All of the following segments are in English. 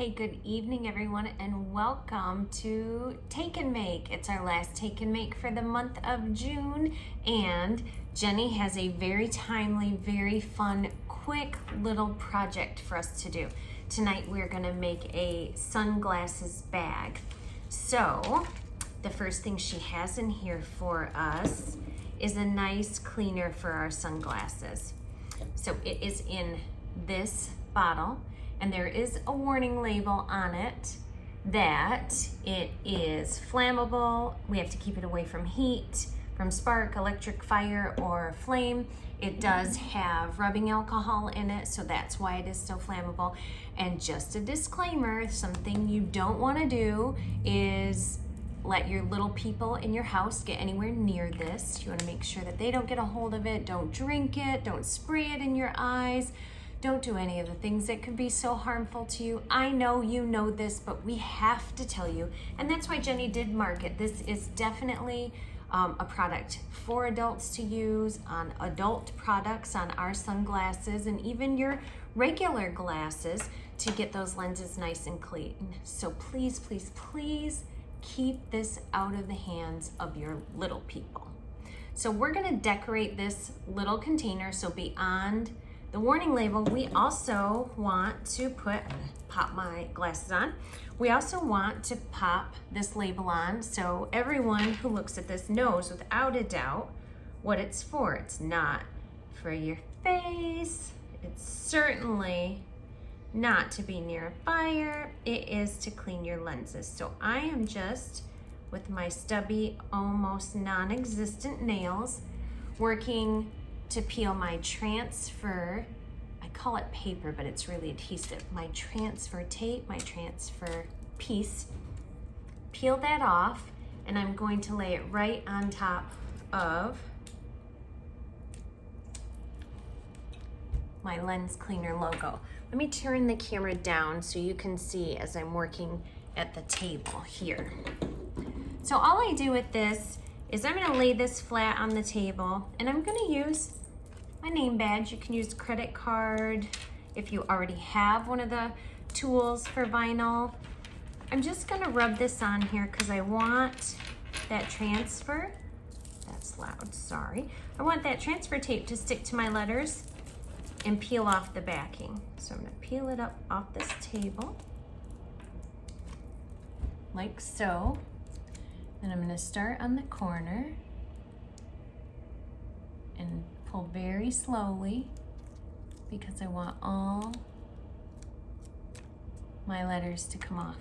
Hey, good evening everyone, and welcome to Take and Make. It's our last Take and Make for the month of June, and Jenny has a very timely, very fun, quick little project for us to do. Tonight we're gonna make a sunglasses bag. So, the first thing she has in here for us is a nice cleaner for our sunglasses. So it is in this bottle, and there is a warning label on it that it is flammable. We have to keep it away from heat, from spark, electric fire, or flame. It does have rubbing alcohol in it, so that's why it is so flammable. And just a disclaimer, something you don't want to do is let your little people in your house get anywhere near this. You want to make sure that they don't get a hold of it. Don't drink it, don't spray it in your eyes. Don't do any of the things that could be so harmful to you. I know you know this, but we have to tell you. And that's why Jenny did mark it. This is definitely a product for adults to use, on adult products, on our sunglasses, and even your regular glasses to get those lenses nice and clean. So please, please, please keep this out of the hands of your little people. So we're gonna decorate this little container. So beyond the warning label, we also want to pop my glasses on. We also want to pop this label on so everyone who looks at this knows without a doubt what it's for. It's not for your face. It's certainly not to be near a fire. It is to clean your lenses. So I am just, with my stubby, almost non-existent nails, working to peel my transfer, I call it paper, but it's really adhesive, my transfer tape, my transfer piece. Peel that off, and I'm going to lay it right on top of my lens cleaner logo. Let me turn the camera down so you can see as I'm working at the table here. So all I do with this is I'm gonna lay this flat on the table, and I'm gonna use my name badge. You can use a credit card if you already have one of the tools for vinyl. I'm just gonna rub this on here because I want that transfer, that's loud, sorry. I want that transfer tape to stick to my letters and peel off the backing. So I'm gonna peel it up off this table, like so. Then I'm gonna start on the corner and pull very slowly because I want all my letters to come off.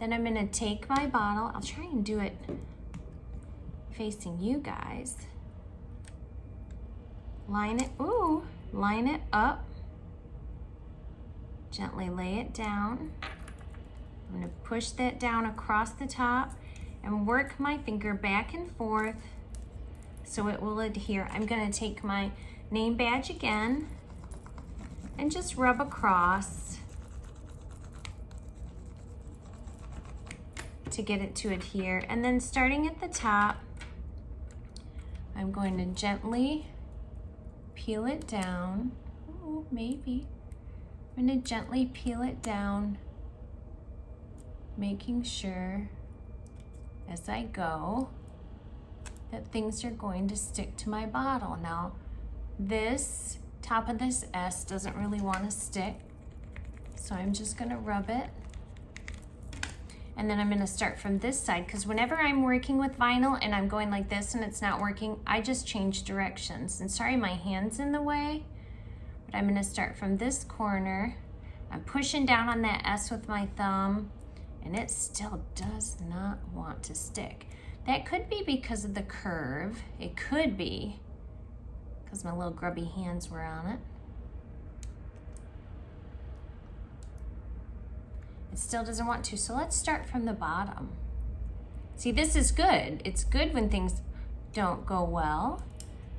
Then I'm gonna take my bottle, I'll try and do it facing you guys. Line it up, gently lay it down. I'm gonna push that down across the top and work my finger back and forth so it will adhere. I'm gonna take my name badge again and just rub across to get it to adhere. And then starting at the top, I'm going to gently peel it down. Oh, maybe. I'm gonna gently peel it down, making sure as I go that things are going to stick to my bottle. Now, this top of this S doesn't really want to stick, so I'm just gonna rub it. And then I'm gonna start from this side, because whenever I'm working with vinyl and I'm going like this and it's not working, I just change directions. And sorry, my hand's in the way, but I'm gonna start from this corner. I'm pushing down on that S with my thumb, and it still does not want to stick. That could be because of the curve. It could be because my little grubby hands were on it. It still doesn't want to, so let's start from the bottom. See, this is good. It's good when things don't go well,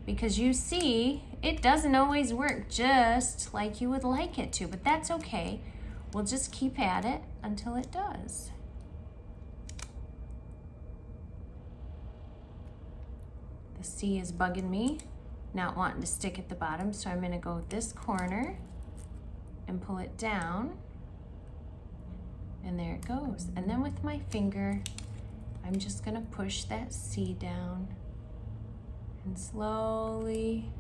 because you see, it doesn't always work just like you would like it to, but that's okay. We'll just keep at it until it does. The C is bugging me, not wanting to stick at the bottom, so I'm gonna go this corner and pull it down. And there it goes. And then with my finger, I'm just gonna push that C down and slowly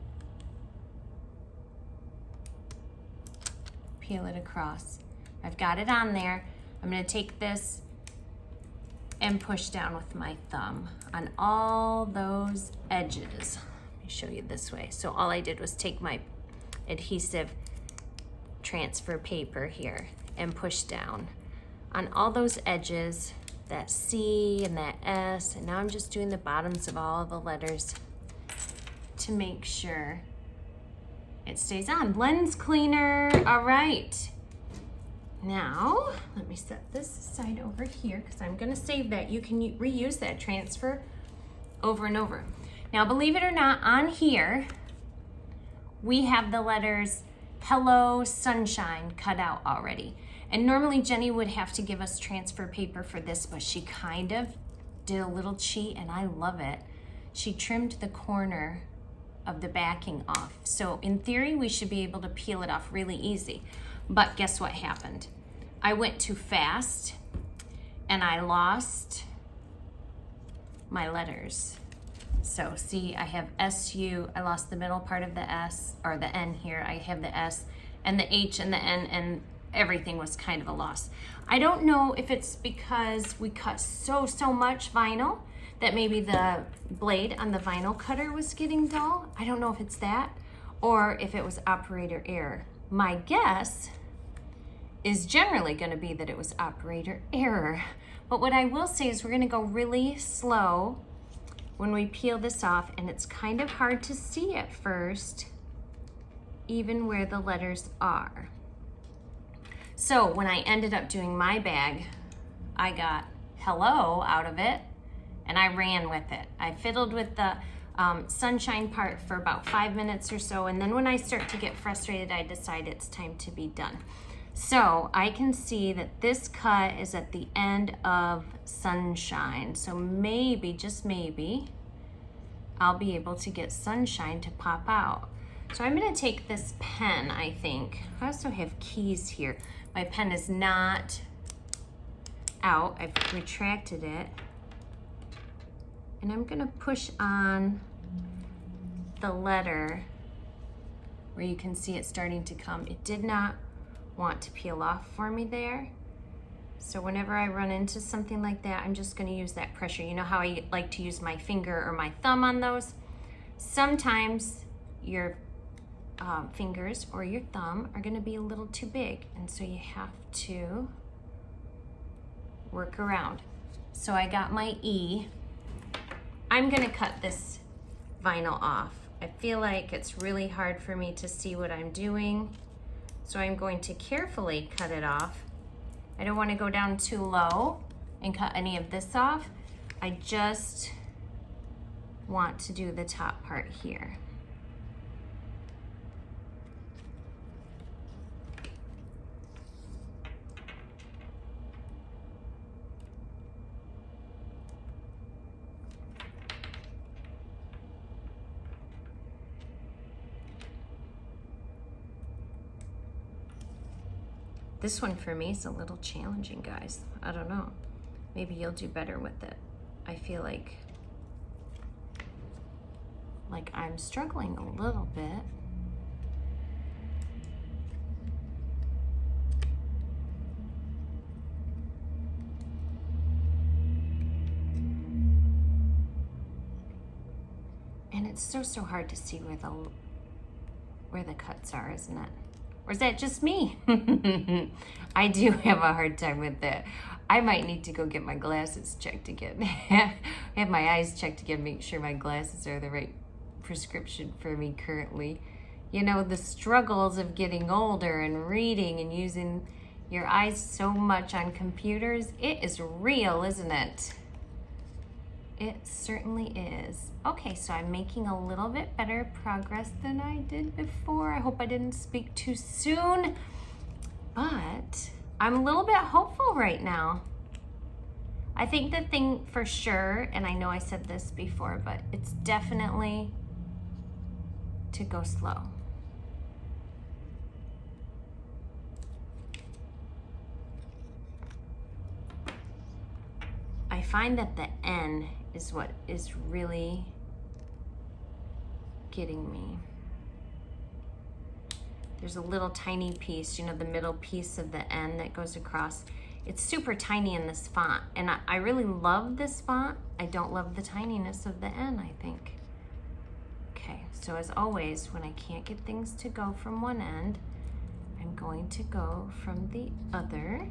peel it across. I've got it on there. I'm gonna take this and push down with my thumb on all those edges. Let me show you this way. So all I did was take my adhesive transfer paper here and push down on all those edges, that C and that S, and now I'm just doing the bottoms of all the letters to make sure it stays on. Lens cleaner, all right. Now, let me set this aside over here because I'm gonna save that. You can reuse that transfer over and over. Now, believe it or not, on here, we have the letters Hello Sunshine cut out already. And normally Jenny would have to give us transfer paper for this, but she kind of did a little cheat and I love it. She trimmed the corner of the backing off. So in theory, we should be able to peel it off really easy. But guess what happened? I went too fast and I lost my letters. So see, I have SU, I lost the middle part of the S, or the N here. I have the S and the H and the N, and everything was kind of a loss. I don't know if it's because we cut so much vinyl that maybe the blade on the vinyl cutter was getting dull. I don't know if it's that, or if it was operator error. My guess is generally gonna be that it was operator error. But what I will say is we're gonna go really slow when we peel this off, and it's kind of hard to see at first, even where the letters are. So when I ended up doing my bag, I got hello out of it, and I ran with it. I fiddled with the sunshine part for about 5 minutes or so, and then when I start to get frustrated, I decide it's time to be done. So I can see that this cut is at the end of sunshine. So maybe, just maybe, I'll be able to get sunshine to pop out. So I'm gonna take this pen, I think. I also have keys here. My pen is not out. I've retracted it. And I'm gonna push on the letter where you can see it starting to come. It did not want to peel off for me there. So whenever I run into something like that, I'm just gonna use that pressure. You know how I like to use my finger or my thumb on those? Sometimes your fingers or your thumb are gonna be a little too big, and so you have to work around. So I got my E. I'm gonna cut this vinyl off. I feel like it's really hard for me to see what I'm doing, so I'm going to carefully cut it off. I don't want to go down too low and cut any of this off. I just want to do the top part here. This one for me is a little challenging, guys. I don't know. Maybe you'll do better with it. I feel like I'm struggling a little bit. And it's so hard to see where the cuts are, isn't it? Or is that just me? I do have a hard time with that. I might need to go get my glasses checked again. Have my eyes checked again, make sure my glasses are the right prescription for me currently. You know, the struggles of getting older and reading and using your eyes so much on computers, it is real, isn't it? It certainly is. Okay, so I'm making a little bit better progress than I did before. I hope I didn't speak too soon, but I'm a little bit hopeful right now. I think the thing for sure, and I know I said this before, but it's definitely to go slow. find that the N is what is really getting me. There's a little tiny piece, you know, the middle piece of the N that goes across. It's super tiny in this font, and I really love this font. I don't love the tininess of the N, I think. Okay, so as always, when I can't get things to go from one end, I'm going to go from the other.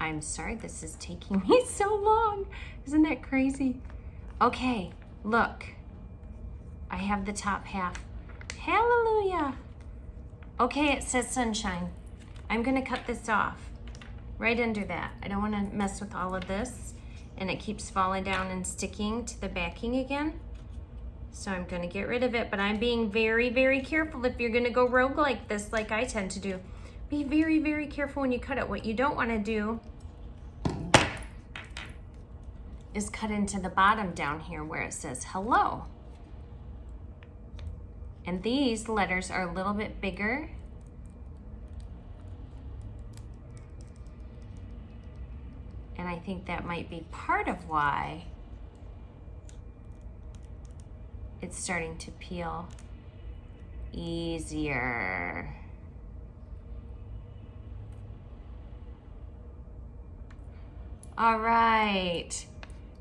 I'm sorry this is taking me so long. Isn't that crazy? Okay, look. I have the top half. Hallelujah. Okay, it says sunshine. I'm gonna cut this off right under that. I don't wanna mess with all of this, and it keeps falling down and sticking to the backing again. So I'm gonna get rid of it, but I'm being very, very careful if you're gonna go rogue like this, like I tend to do. Be very, very careful when you cut it. What you don't wanna do is cut into the bottom down here where it says hello. And these letters are a little bit bigger. And I think that might be part of why it's starting to peel easier. All right,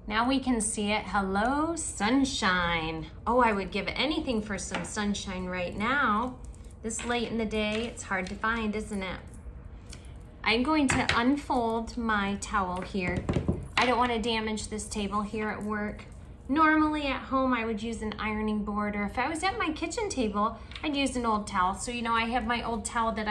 now we can see it. Hello, sunshine. Oh, I would give anything for some sunshine right now. This late in the day, it's hard to find, isn't it? I'm going to unfold my towel here. I don't want to damage this table here at work. Normally at home, I would use an ironing board, or if I was at my kitchen table, I'd use an old towel. So, you know, I have my old towel that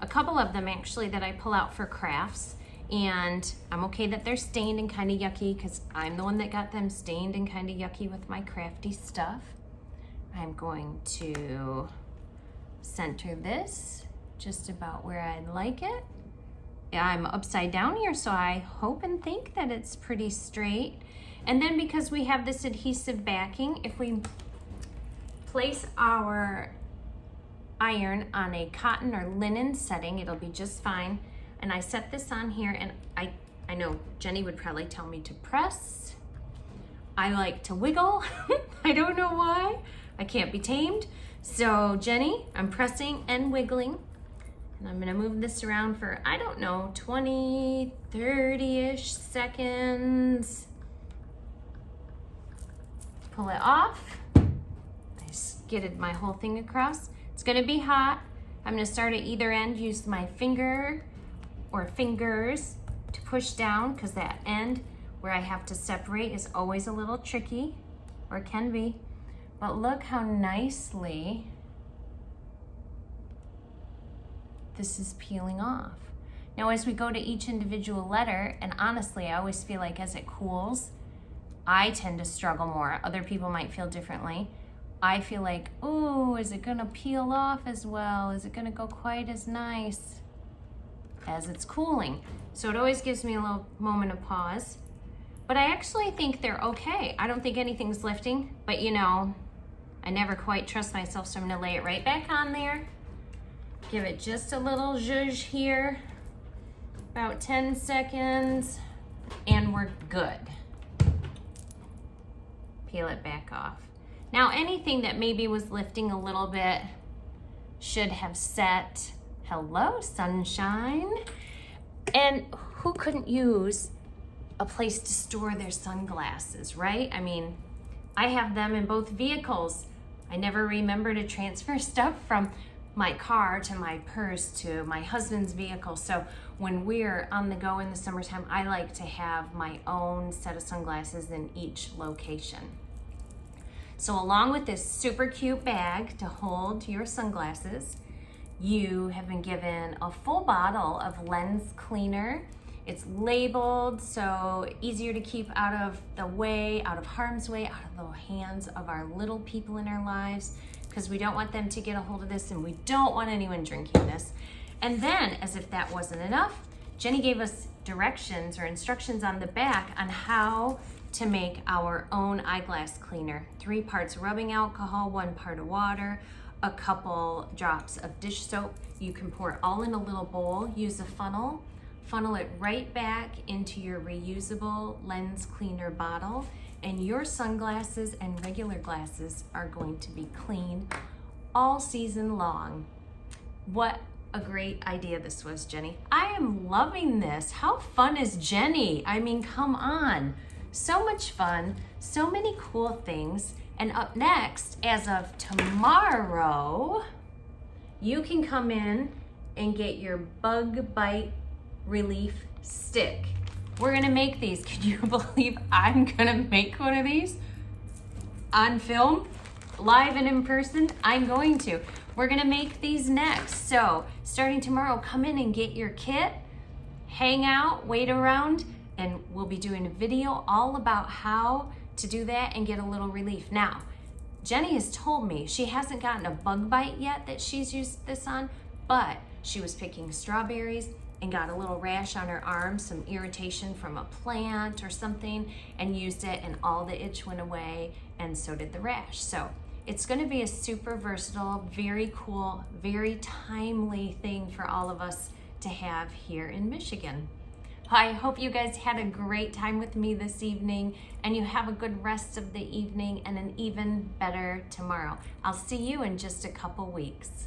a couple of them actually, that I pull out for crafts. And I'm okay that they're stained and kind of yucky because I'm the one that got them stained and kind of yucky with my crafty stuff. I'm going to center this just about where I'd like it. I'm upside down here, so I hope and think that it's pretty straight. And then because we have this adhesive backing, if we place our iron on a cotton or linen setting, it'll be just fine. And I set this on here, and I know Jenny would probably tell me to press. I like to wiggle. I don't know why. I can't be tamed. So Jenny, I'm pressing and wiggling. And I'm gonna move this around for, I don't know, 20, 30-ish seconds. Pull it off. I skidded my whole thing across. It's gonna be hot. I'm gonna start at either end, use my finger or fingers to push down, because that end where I have to separate is always a little tricky, or can be. But look how nicely this is peeling off. Now as we go to each individual letter, and honestly, I always feel like as it cools, I tend to struggle more. Other people might feel differently. I feel like, oh, is it gonna peel off as well? Is it gonna go quite as nice as it's cooling? So it always gives me a little moment of pause. But I actually think they're okay. I don't think anything's lifting, but you know, I never quite trust myself, so I'm gonna lay it right back on there. Give it just a little zhuzh here, about 10 seconds, and we're good. Peel it back off. Now anything that maybe was lifting a little bit should have set. Hello, sunshine. And who couldn't use a place to store their sunglasses, right? I mean, I have them in both vehicles. I never remember to transfer stuff from my car to my purse to my husband's vehicle. So when we're on the go in the summertime, I like to have my own set of sunglasses in each location. So along with this super cute bag to hold your sunglasses, you have been given a full bottle of lens cleaner. It's labeled, so easier to keep out of the way, out of harm's way, out of the hands of our little people in our lives, because we don't want them to get a hold of this and we don't want anyone drinking this. And then, as if that wasn't enough, Jenny gave us directions or instructions on the back on how to make our own eyeglass cleaner. 3 parts rubbing alcohol, 1 part of water, a couple drops of dish soap. You can pour it all in a little bowl, use a funnel it right back into your reusable lens cleaner bottle, and your sunglasses and regular glasses are going to be clean all season long. What a great idea this was, Jenny. I am loving this. How fun is Jenny? I mean, come on. So much fun, so many cool things. And up next, as of tomorrow, you can come in and get your bug bite relief stick. We're gonna make these. Can you believe I'm gonna make one of these on film, live and in person? I'm going to. We're gonna make these next. So starting tomorrow, come in and get your kit, hang out, wait around, and we'll be doing a video all about how to do that and get a little relief. Now, Jenny has told me she hasn't gotten a bug bite yet that she's used this on, but she was picking strawberries and got a little rash on her arm, some irritation from a plant or something, and used it, and all the itch went away, and so did the rash. So it's gonna be a super versatile, very cool, very timely thing for all of us to have here in Michigan. I hope you guys had a great time with me this evening, and you have a good rest of the evening and an even better tomorrow. I'll see you in just a couple weeks.